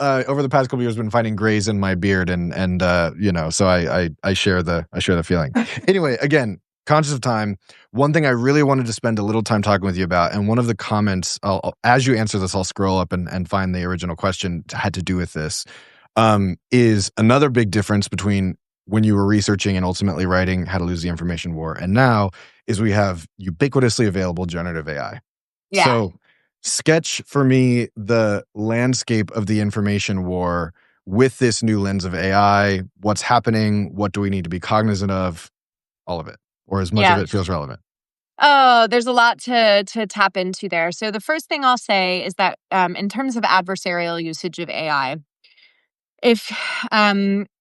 over the past couple years been finding grays in my beard and so I share the feeling. Anyway, again, conscious of time, one thing I really wanted to spend a little time talking with you about, and one of the comments, as you answer this, I'll scroll up and find the original question had to do with this, is another big difference between when you were researching and ultimately writing How to Lose the Information War and now is we have ubiquitously available generative AI. Yeah. So sketch for me the landscape of the information war with this new lens of AI. What's happening? What do we need to be cognizant of? All of it, or as much of it feels relevant. Oh, there's a lot to tap into there. So the first thing I'll say is that in terms of adversarial usage of AI, if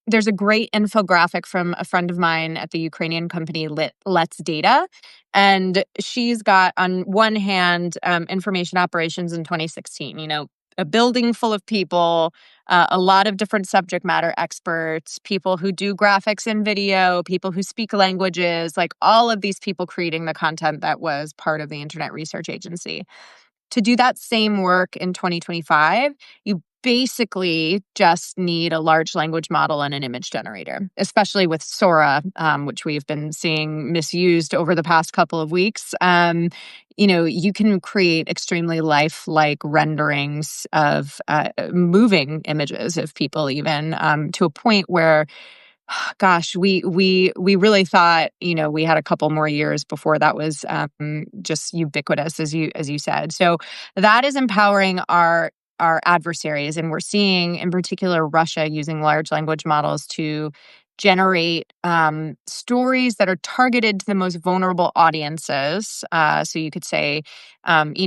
there's a great infographic from a friend of mine at the Ukrainian company Let's Data, and she's got on one hand information operations in 2016. A building full of people, a lot of different subject matter experts, people who do graphics and video, people who speak languages, like all of these people creating the content that was part of the Internet Research Agency. To do that same work in 2025, you basically just need a large language model and an image generator, especially with Sora, which we've been seeing misused over the past couple of weeks. You can create extremely lifelike renderings of moving images of people, even to a point where, gosh, we really thought we had a couple more years before that was just ubiquitous, as you said. So that is empowering our adversaries, and we're seeing in particular Russia using large language models to generate stories that are targeted to the most vulnerable audiences. So you could say, and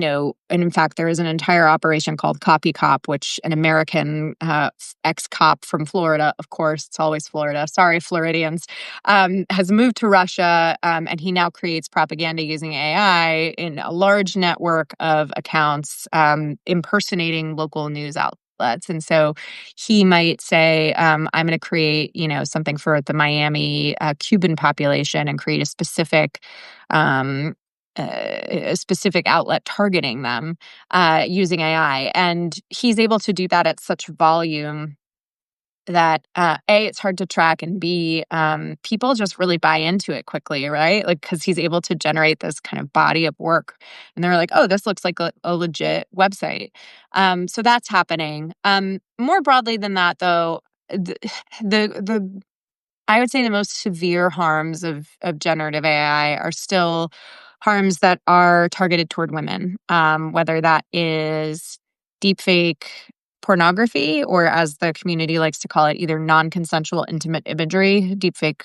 in fact, there is an entire operation called Copy Cop, which an American ex-cop from Florida, of course, it's always Florida, sorry, Floridians, has moved to Russia, and he now creates propaganda using AI in a large network of accounts impersonating local news outlets. And so he might say, I'm going to create, something for the Miami Cuban population and create a specific a specific outlet targeting them using AI. And he's able to do that at such volume that A, it's hard to track, and B, people just really buy into it quickly, right? Like, because he's able to generate this kind of body of work, and they're like, oh, this looks like a legit website. So that's happening. More broadly than that, though, the I would say the most severe harms of generative AI are still harms that are targeted toward women, whether that is deepfake pornography, or as the community likes to call it, either non-consensual intimate imagery, deepfake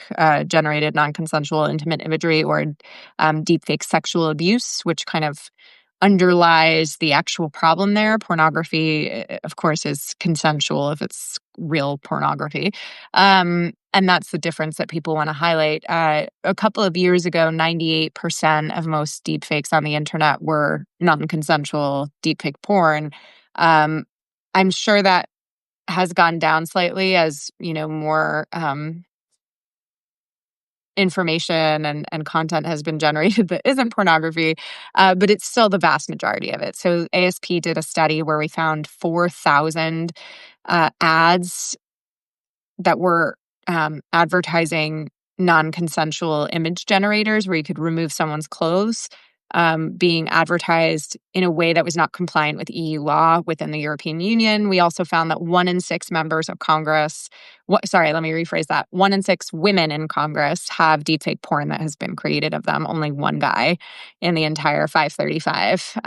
generated non-consensual intimate imagery, or deepfake sexual abuse, which kind of underlies the actual problem there. Pornography, of course, is consensual if it's real pornography. And that's the difference that people want to highlight. A couple of years ago, 98% of most deepfakes on the internet were non-consensual deepfake porn. I'm sure that has gone down slightly as, more information and content has been generated that isn't pornography, but it's still the vast majority of it. So ASP did a study where we found 4,000 ads that were advertising non-consensual image generators where you could remove someone's clothes, being advertised in a way that was not compliant with EU law within the European Union. We also found that 1 in 6 members of Congress, let me rephrase that. 1 in 6 women in Congress have deepfake porn that has been created of them. Only one guy in the entire 535.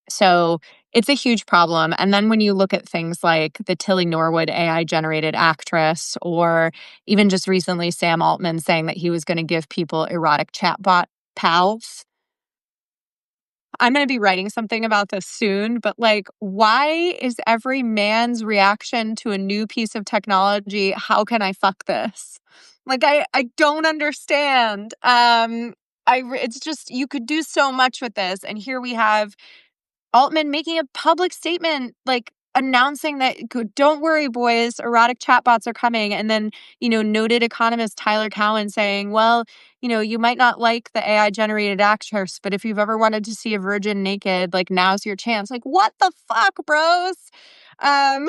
So it's a huge problem. And then when you look at things like the Tilly Norwood AI-generated actress, or even just recently Sam Altman saying that he was going to give people erotic chatbot pals. I'm going to be writing something about this soon, but why is every man's reaction to a new piece of technology, how can I fuck this? I don't understand. It's just, you could do so much with this. And here we have Altman making a public statement, announcing that, don't worry, boys, erotic chatbots are coming. And then, noted economist Tyler Cowen saying, well, you might not like the AI generated actress, but if you've ever wanted to see a virgin naked, now's your chance. What the fuck, bros? Um,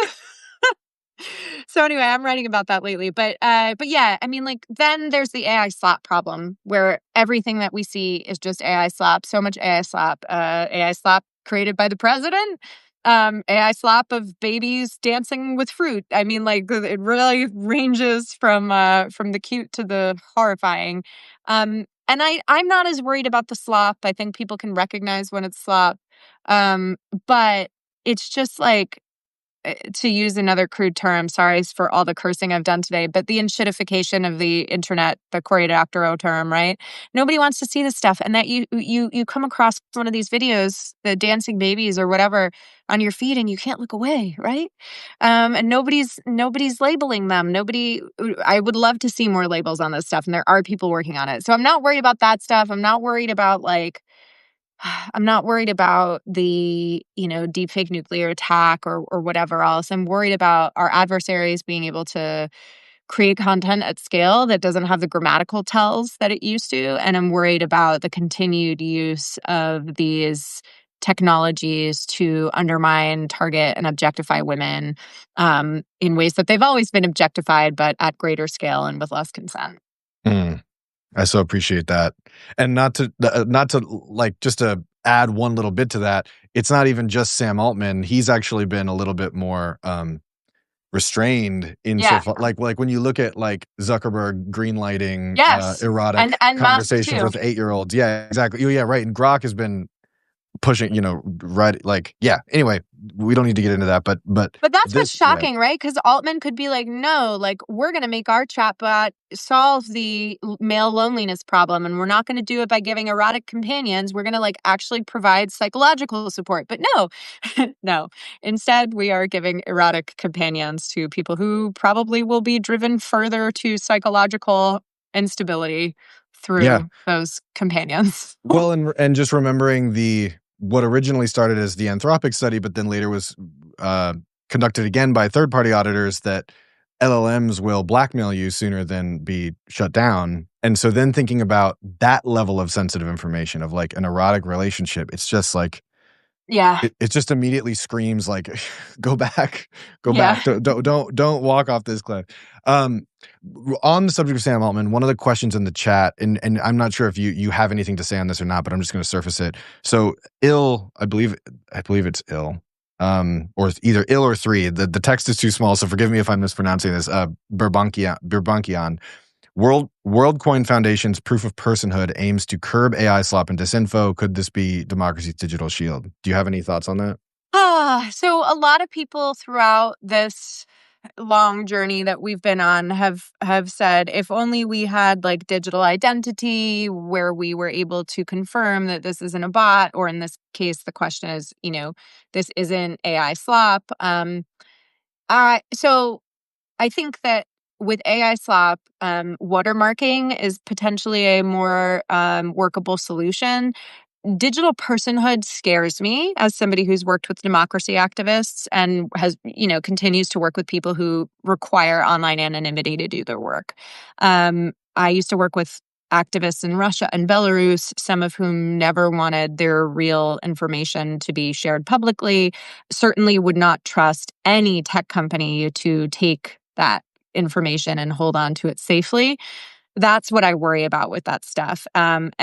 So anyway, I'm writing about that lately, but yeah, I mean, then there's the AI slap problem, where everything that we see is just AI slap. So much AI slap. AI slap created by the president. AI slap of babies dancing with fruit. I mean, it really ranges from the cute to the horrifying. And I'm not as worried about the slop. I think people can recognize when it's slop. But it's just to use another crude term, sorry for all the cursing I've done today, but the enshittification of the internet, the Cory Doctorow term, right? Nobody wants to see this stuff. And that you come across one of these videos, the dancing babies or whatever, on your feed, and you can't look away, right? And nobody's labeling them. I would love to see more labels on this stuff, and there are people working on it. So I'm not worried about that stuff. I'm not worried about the, deepfake nuclear attack or whatever else. I'm worried about our adversaries being able to create content at scale that doesn't have the grammatical tells that it used to. And I'm worried about the continued use of these technologies to undermine, target, and objectify women in ways that they've always been objectified, but at greater scale and with less consent. I so appreciate that. And not to just to add one little bit to that, it's not even just Sam Altman. He's actually been a little bit more restrained so far. Like when you look at Zuckerberg greenlighting erotic and conversations with 8-year-olds. Yeah, exactly. Yeah, right. And Grok has been pushing, right. Anyway, we don't need to get into that, but that's what's shocking, right? Because Altman could be no, we're going to make our chatbot solve the male loneliness problem, and we're not going to do it by giving erotic companions. We're going to actually provide psychological support. But no, no. Instead, we are giving erotic companions to people who probably will be driven further to psychological instability through those companions. Well, and just remembering what originally started as the Anthropic study, but then later was conducted again by third-party auditors, that LLMs will blackmail you sooner than be shut down. And so then thinking about that level of sensitive information of like an erotic relationship, it's just like Yeah. it just immediately screams like, "Go back, go Yeah. back, don't walk off this cliff." Um, on the subject of Sam Altman, one of the questions in the chat, and I'm not sure if you have anything to say on this or not, but I'm just going to surface it. So, I believe it's ill, or it's either ill or three. The text is too small, so forgive me if I'm mispronouncing this. Burbankian. WorldCoin Foundation's proof of personhood aims to curb AI slop and disinfo. Could this be democracy's digital shield? Do you have any thoughts on that? So a lot of people throughout this long journey that we've been on have said if only we had like digital identity where we were able to confirm that this isn't a bot, or in this case the question is, this isn't AI slop. So I think that with AI slop, watermarking is potentially a more workable solution. Digital personhood scares me as somebody who's worked with democracy activists and has, continues to work with people who require online anonymity to do their work. I used to work with activists in Russia and Belarus, some of whom never wanted their real information to be shared publicly, certainly would not trust any tech company to take that information and hold on to it safely. That's what I worry about with that stuff. And,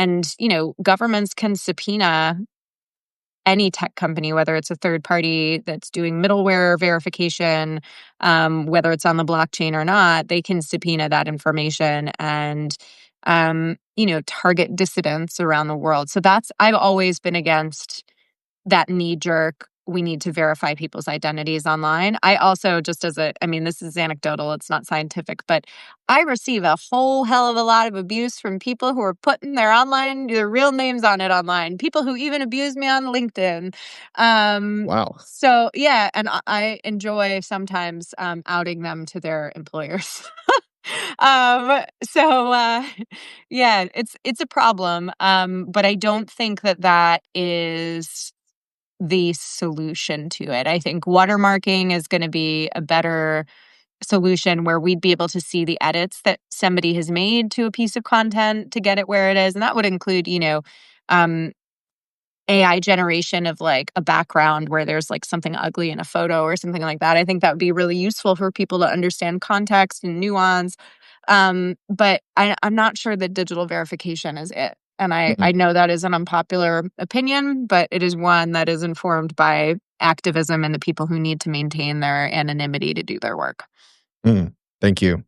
governments can subpoena any tech company, whether it's a third party that's doing middleware verification, whether it's on the blockchain or not, they can subpoena that information and, target dissidents around the world. So I've always been against that knee jerk, we need to verify people's identities online. I also, this is anecdotal, it's not scientific, but I receive a whole hell of a lot of abuse from people who are putting their real names on it online, people who even abuse me on LinkedIn. Wow. So, yeah, and I enjoy sometimes outing them to their employers. Yeah, it's a problem. But I don't think that is the solution to it. I think watermarking is going to be a better solution where we'd be able to see the edits that somebody has made to a piece of content to get it where it is. And that would include, um, AI generation of like a background where there's like something ugly in a photo or something like that. I think that would be really useful for people to understand context and nuance. But I'm not sure that digital verification is it. And I know that is an unpopular opinion, but it is one that is informed by activism and the people who need to maintain their anonymity to do their work. Thank you.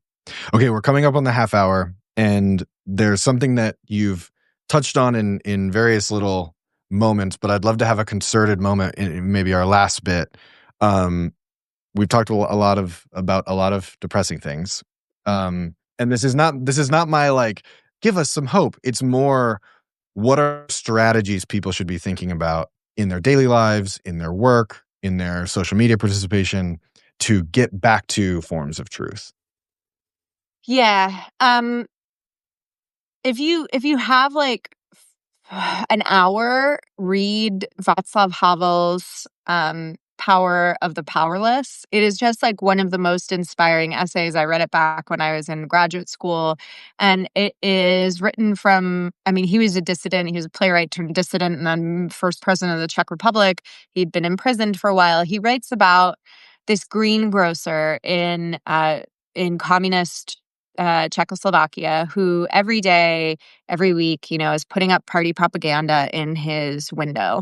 Okay, we're coming up on the half hour, and there's something that you've touched on in various little moments, but I'd love to have a concerted moment in maybe our last bit. We've talked about a lot of depressing things, and this is not my like give us some hope. It's more, what are strategies people should be thinking about in their daily lives, in their work, in their social media participation, to get back to forms of truth. Yeah. If you have like an hour, read Václav Havel's Power of the Powerless. It is just like one of the most inspiring essays. I read it back when I was in graduate school. And it is written from, he was a dissident. He was a playwright turned dissident and then first president of the Czech Republic. He'd been imprisoned for a while. He writes about this greengrocer in communist Czechoslovakia who every day, every week, is putting up party propaganda in his window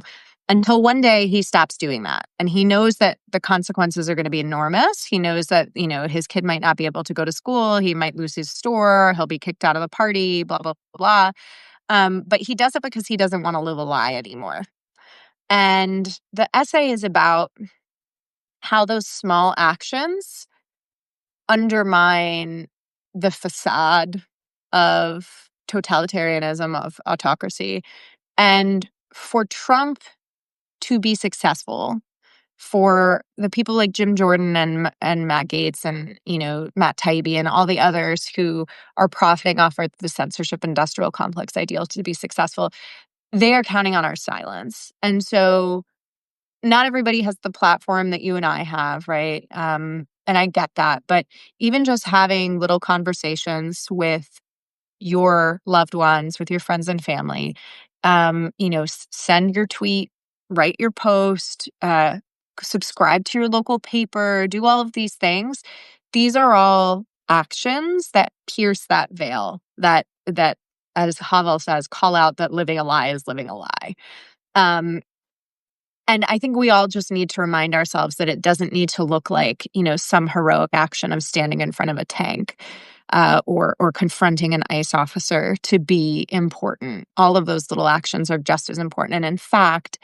until one day he stops doing that. And he knows that the consequences are going to be enormous. He knows that, his kid might not be able to go to school. He might lose his store. He'll be kicked out of the party, blah, blah, blah, blah. But he does it because he doesn't want to live a lie anymore. And the essay is about how those small actions undermine the facade of totalitarianism, of autocracy. And for Trump to be successful, for the people like Jim Jordan and Matt Gaetz and, Matt Taibbi and all the others who are profiting off of the censorship industrial complex ideal to be successful, they are counting on our silence. And so not everybody has the platform that you and I have, right? And I get that. But even just having little conversations with your loved ones, with your friends and family. Send your tweet, write your post, subscribe to your local paper, do all of these things. These are all actions that pierce that veil, that as Havel says, call out that living a lie is living a lie. And I think we all just need to remind ourselves that it doesn't need to look like, some heroic action of standing in front of a tank, or confronting an ICE officer to be important. All of those little actions are just as important. And in fact,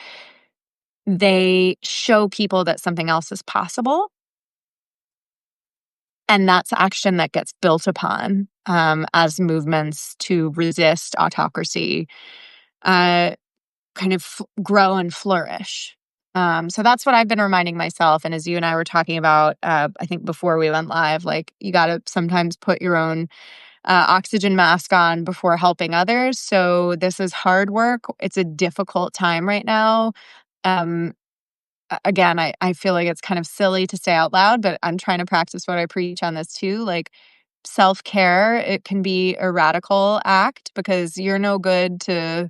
they show people that something else is possible. And that's action that gets built upon as movements to resist autocracy kind of grow and flourish. So that's what I've been reminding myself. And as you and I were talking about, I think before we went live, like, you got to sometimes put your own oxygen mask on before helping others. So this is hard work. It's a difficult time right now. Again, I feel like it's kind of silly to say out loud, but I'm trying to practice what I preach on this too. Like, self-care, it can be a radical act, because you're no good to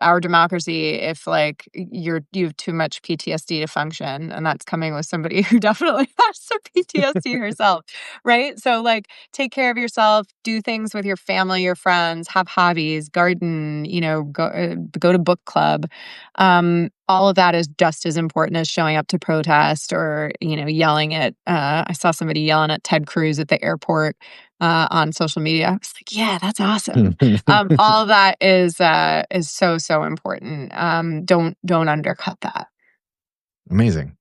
our democracy if, like, you have too much PTSD to function, and that's coming with somebody who definitely has some PTSD herself, right? So, like, take care of yourself, do things with your family, your friends, have hobbies, garden, go to book club. All of that is just as important as showing up to protest, or yelling at. I saw somebody yelling at Ted Cruz at the airport on social media. I was like, yeah, that's awesome. All of that is so, so important. Don't undercut that. Amazing.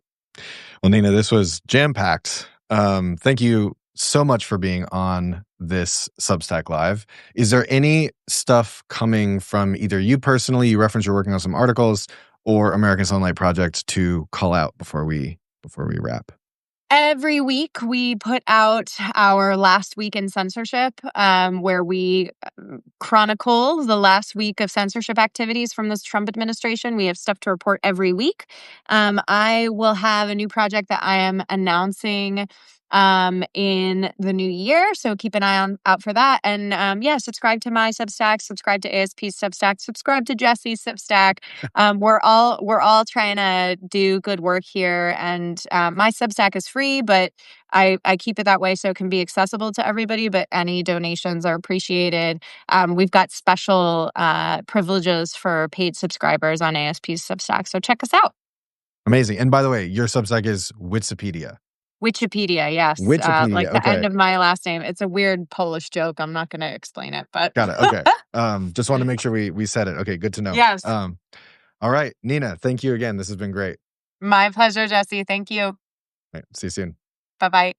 Well, Nina, this was jam-packed. Thank you so much for being on this Substack Live. Is there any stuff coming from either you personally, you referenced you're working on some articles, or American Sunlight Project to call out before we wrap? Every week we put out our last week in censorship, where we chronicle the last week of censorship activities from this Trump administration. We have stuff to report every week. I will have a new project that I am announcing in the new year, so keep an eye out for that. And subscribe to my Substack, subscribe to ASP's Substack, subscribe to Jesse's Substack. We're all trying to do good work here, and my Substack is free, but I keep it that way so it can be accessible to everybody. But any donations are appreciated. We've got special privileges for paid subscribers on ASP's Substack, so check us out. Amazing. And by the way, your Substack is Wikipedia. Wikipedia, yes. Wikipedia, like the okay. end of my last name. It's a weird Polish joke. I'm not going to explain it, but got it. Okay. Just want to make sure we said it. Okay, good to know. Yes. All right, Nina, thank you again. This has been great. My pleasure, Jesse. Thank you. Right, see you soon. Bye-bye.